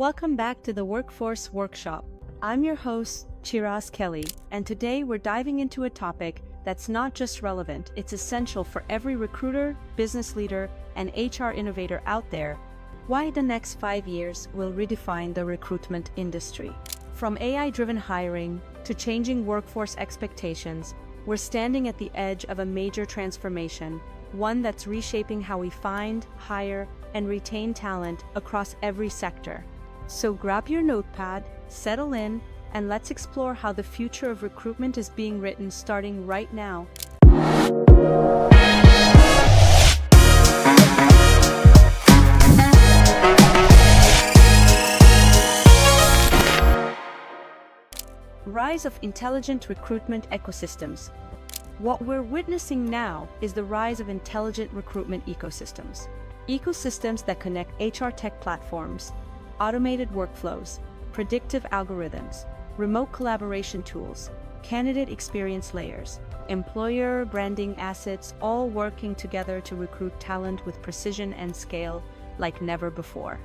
Welcome back to the Workforce Workshop. I'm your host, Chiraz Kelly, and today we're diving into a topic that's not just relevant, it's essential for every recruiter, business leader, and HR innovator out there. Why the next 5 years will redefine the recruitment industry. From AI-driven hiring to changing workforce expectations, we're standing at the edge of a major transformation, one that's reshaping how we find, hire, and retain talent across every sector. So grab your notepad, settle in, and let's explore how the future of recruitment is being written starting right now. Rise of intelligent recruitment ecosystems. What we're witnessing now is the rise of intelligent recruitment ecosystems. Ecosystems that connect HR tech platforms, automated workflows, predictive algorithms, remote collaboration tools, candidate experience layers, employer branding assets, all working together to recruit talent with precision and scale like never before.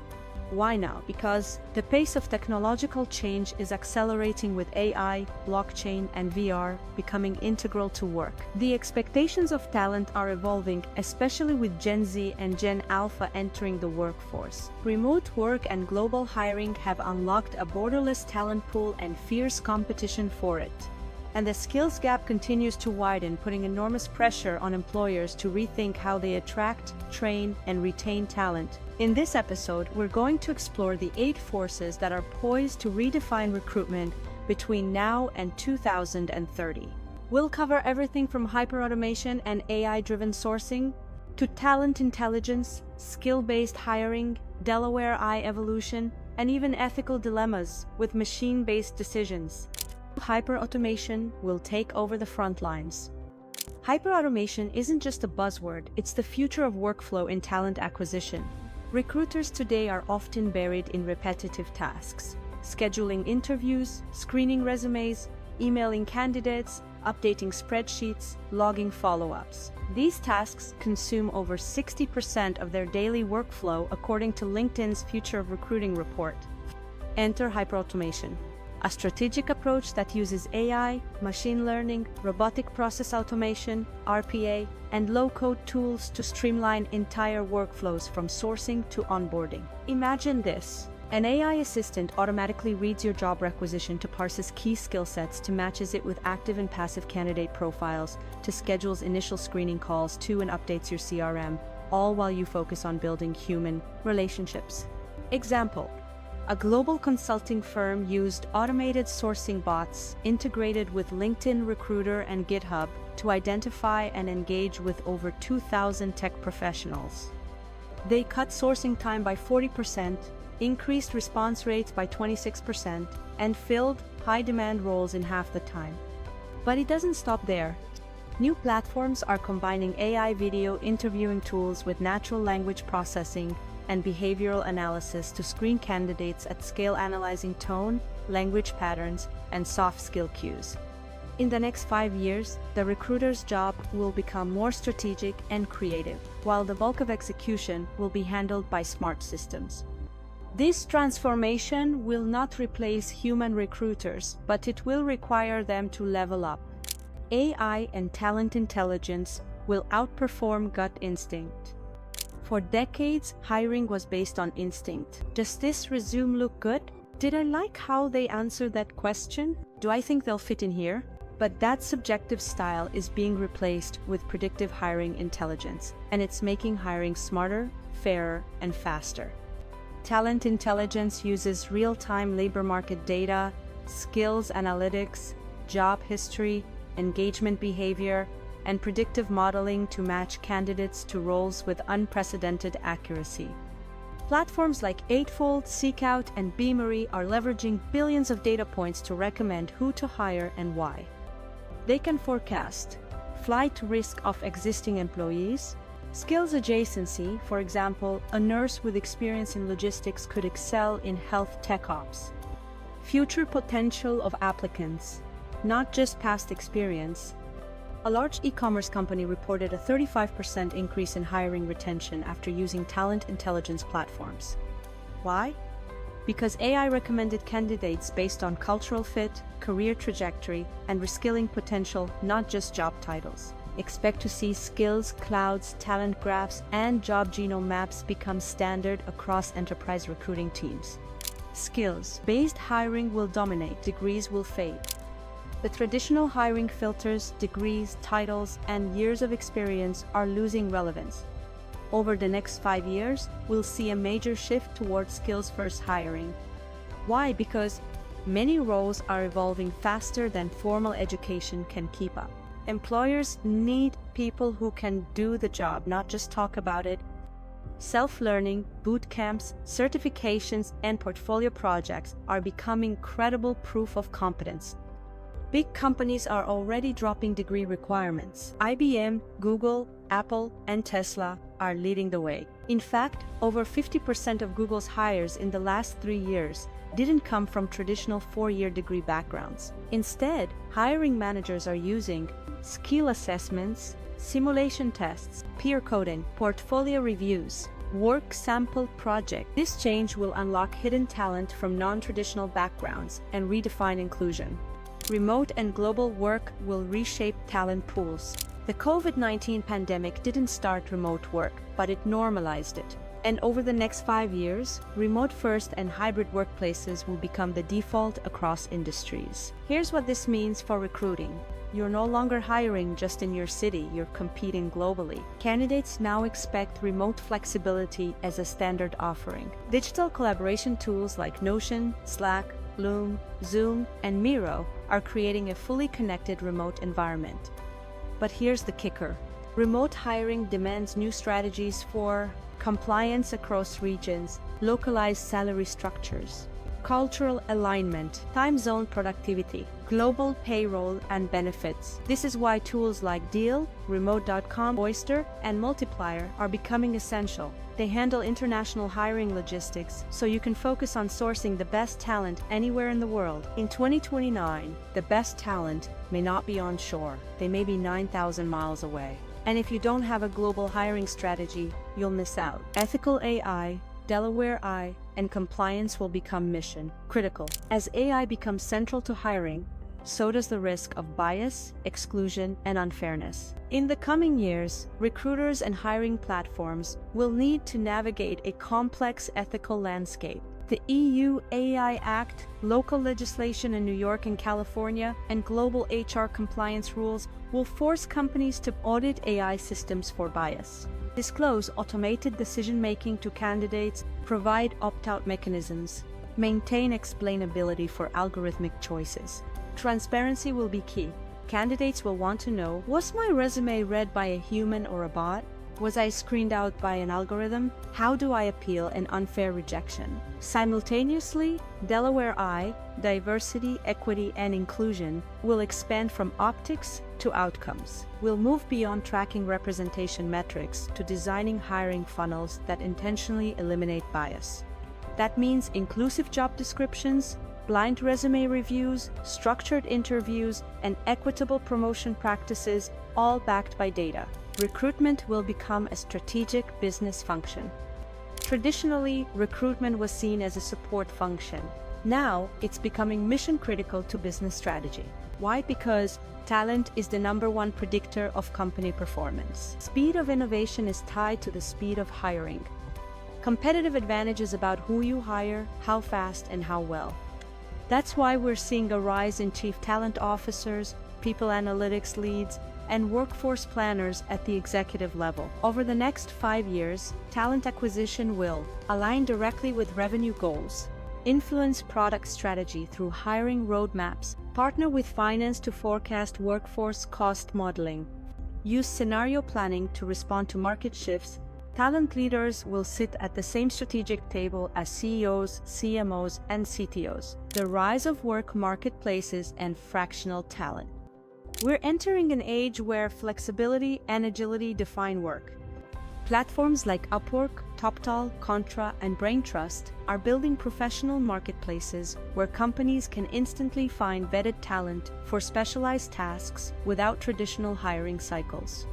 Why now? Because the pace of technological change is accelerating with AI, blockchain, and VR becoming integral to work. The expectations of talent are evolving, especially with Gen Z and Gen Alpha entering the workforce. Remote work and global hiring have unlocked a borderless talent pool and fierce competition for it. And the skills gap continues to widen, putting enormous pressure on employers to rethink how they attract, train, and retain talent. In this episode, we're going to explore the 8 forces that are poised to redefine recruitment between now and 2030. We'll cover everything from hyperautomation and AI-driven sourcing to talent intelligence, skill-based hiring, Delaware I evolution, and even ethical dilemmas with machine-based decisions. Hyperautomation will take over the front lines. Hyperautomation isn't just a buzzword, it's the future of workflow in talent acquisition. Recruiters today are often buried in repetitive tasks, scheduling interviews, screening resumes, emailing candidates, updating spreadsheets, logging follow-ups. These tasks consume over 60% of their daily workflow according to LinkedIn's Future of Recruiting report. Enter hyperautomation, a strategic approach that uses AI, machine learning, robotic process automation, RPA, and low-code tools to streamline entire workflows from sourcing to onboarding. Imagine this. An AI assistant automatically reads your job requisition to parses key skill sets to matches it with active and passive candidate profiles, to schedules initial screening calls to and updates your CRM, all while you focus on building human relationships. Example. A global consulting firm used automated sourcing bots integrated with LinkedIn Recruiter and GitHub to identify and engage with over 2,000 tech professionals. They cut sourcing time by 40%, increased response rates by 26%, and filled high-demand roles in half the time. But it doesn't stop there. New platforms are combining AI video interviewing tools with natural language processing and behavioral analysis to screen candidates at scale, analyzing tone, language patterns, and soft skill cues. In the next 5 years, the recruiter's job will become more strategic and creative, while the bulk of execution will be handled by smart systems. This transformation will not replace human recruiters, but it will require them to level up. AI and talent intelligence will outperform gut instinct. For decades, hiring was based on instinct. Does this resume look good? Did I like how they answered that question? Do I think they'll fit in here? But that subjective style is being replaced with predictive hiring intelligence, and it's making hiring smarter, fairer, and faster. Talent intelligence uses real-time labor market data, skills analytics, job history, engagement behavior, and predictive modeling to match candidates to roles with unprecedented accuracy. Platforms like Eightfold, Seekout, and Beamery are leveraging billions of data points to recommend who to hire and why. They can forecast flight risk of existing employees, skills adjacency, for example, a nurse with experience in logistics could excel in health tech ops, future potential of applicants, not just past experience. A large e-commerce company reported a 35% increase in hiring retention after using talent intelligence platforms. Why? because AI recommended candidates based on cultural fit, career trajectory, and reskilling potential, not just job titles. Expect to see skills, clouds, talent graphs, and job genome maps become standard across enterprise recruiting teams. Skills-based hiring will dominate, degrees will fade. The traditional hiring filters, degrees, titles, and years of experience are losing relevance. Over the next 5 years, we'll see a major shift towards skills-first hiring. Why? Because many roles are evolving faster than formal education can keep up. Employers need people who can do the job, not just talk about it. Self-learning, boot camps, certifications, and portfolio projects are becoming credible proof of competence. Big companies are already dropping degree requirements. IBM, Google, Apple, and Tesla are leading the way. In fact, over 50% of Google's hires in the last 3 years didn't come from traditional 4-year degree backgrounds. Instead, hiring managers are using skill assessments, simulation tests, peer coding, portfolio reviews, work sample project. This change will unlock hidden talent from non-traditional backgrounds and redefine inclusion. Remote and global work will reshape talent pools. The COVID-19 pandemic didn't start remote work, but it normalized it. And over the next 5 years, remote-first and hybrid workplaces will become the default across industries. Here's what this means for recruiting. You're no longer hiring just in your city, you're competing globally. Candidates now expect remote flexibility as a standard offering. Digital collaboration tools like Notion, Slack, Loom, Zoom, and Miro are creating a fully connected remote environment. But here's the kicker. Remote hiring demands new strategies for compliance across regions, localized salary structures, cultural alignment, time zone productivity, global payroll and benefits. This is why tools like Deal, Remote.com, Oyster, and Multiplier are becoming essential. They handle international hiring logistics, so you can focus on sourcing the best talent anywhere in the world. In 2029, the best talent may not be onshore. They may be 9,000 miles away. And if you don't have a global hiring strategy, you'll miss out. Ethical AI, Delaware I, and compliance will become mission critical. As AI becomes central to hiring, so does the risk of bias, exclusion, and unfairness. In the coming years, recruiters and hiring platforms will need to navigate a complex ethical landscape. The EU AI Act, local legislation in New York and California, and global HR compliance rules will force companies to audit AI systems for bias, disclose automated decision-making to candidates, provide opt-out mechanisms, maintain explainability for algorithmic choices. Transparency will be key. Candidates will want to know, was my resume read by a human or a bot? Was I screened out by an algorithm? How do I appeal an unfair rejection? Simultaneously, Delaware I, diversity, equity, and inclusion will expand from optics to outcomes. We'll move beyond tracking representation metrics to designing hiring funnels that intentionally eliminate bias. That means inclusive job descriptions, blind resume reviews, structured interviews, and equitable promotion practices, all backed by data. Recruitment will become a strategic business function. Traditionally, recruitment was seen as a support function. Now, it's becoming mission-critical to business strategy. Why? Because talent is the #1 predictor of company performance. Speed of innovation is tied to the speed of hiring. Competitive advantage is about who you hire, how fast, and how well. That's why we're seeing a rise in chief talent officers, people analytics leads, and workforce planners at the executive level. Over the next 5 years, talent acquisition will align directly with revenue goals, influence product strategy through hiring roadmaps, partner with finance to forecast workforce cost modeling, use scenario planning to respond to market shifts. Talent leaders will sit at the same strategic table as CEOs, CMOs, and CTOs. The rise of work marketplaces and fractional talent. We're entering an age where flexibility and agility define work. Platforms like Upwork, TopTal, Contra, and Braintrust are building professional marketplaces where companies can instantly find vetted talent for specialized tasks without traditional hiring cycles.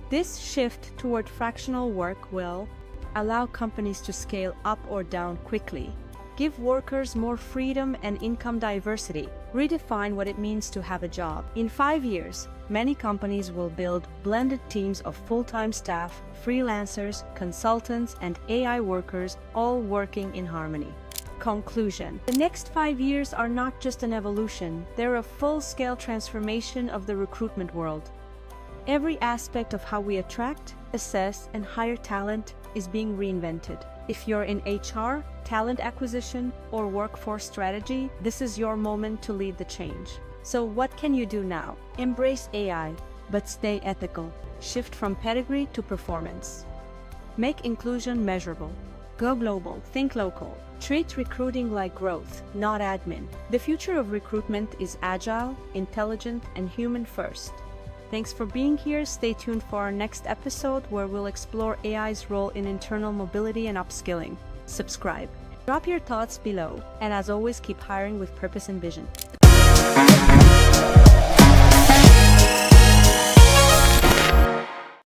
This shift toward fractional work will allow companies to scale up or down quickly, Give workers more freedom and income diversity. Redefine what it means to have a job. In 5 years, many companies will build blended teams of full-time staff, freelancers, consultants, and AI workers, all working in harmony. Conclusion. The next 5 years are not just an evolution, they're a full-scale transformation of the recruitment world. Every aspect of how we attract, assess, and hire talent is being reinvented. If you're in HR, talent acquisition, or workforce strategy, this is your moment to lead the change. So what can you do now? Embrace AI, but stay ethical. Shift from pedigree to performance. Make inclusion measurable. Go global, think local. Treat recruiting like growth, not admin. The future of recruitment is agile, intelligent, and human first. Thanks for being here. Stay tuned for our next episode where we'll explore AI's role in internal mobility and upskilling. Subscribe. Drop your thoughts below, and as always, keep hiring with purpose and vision.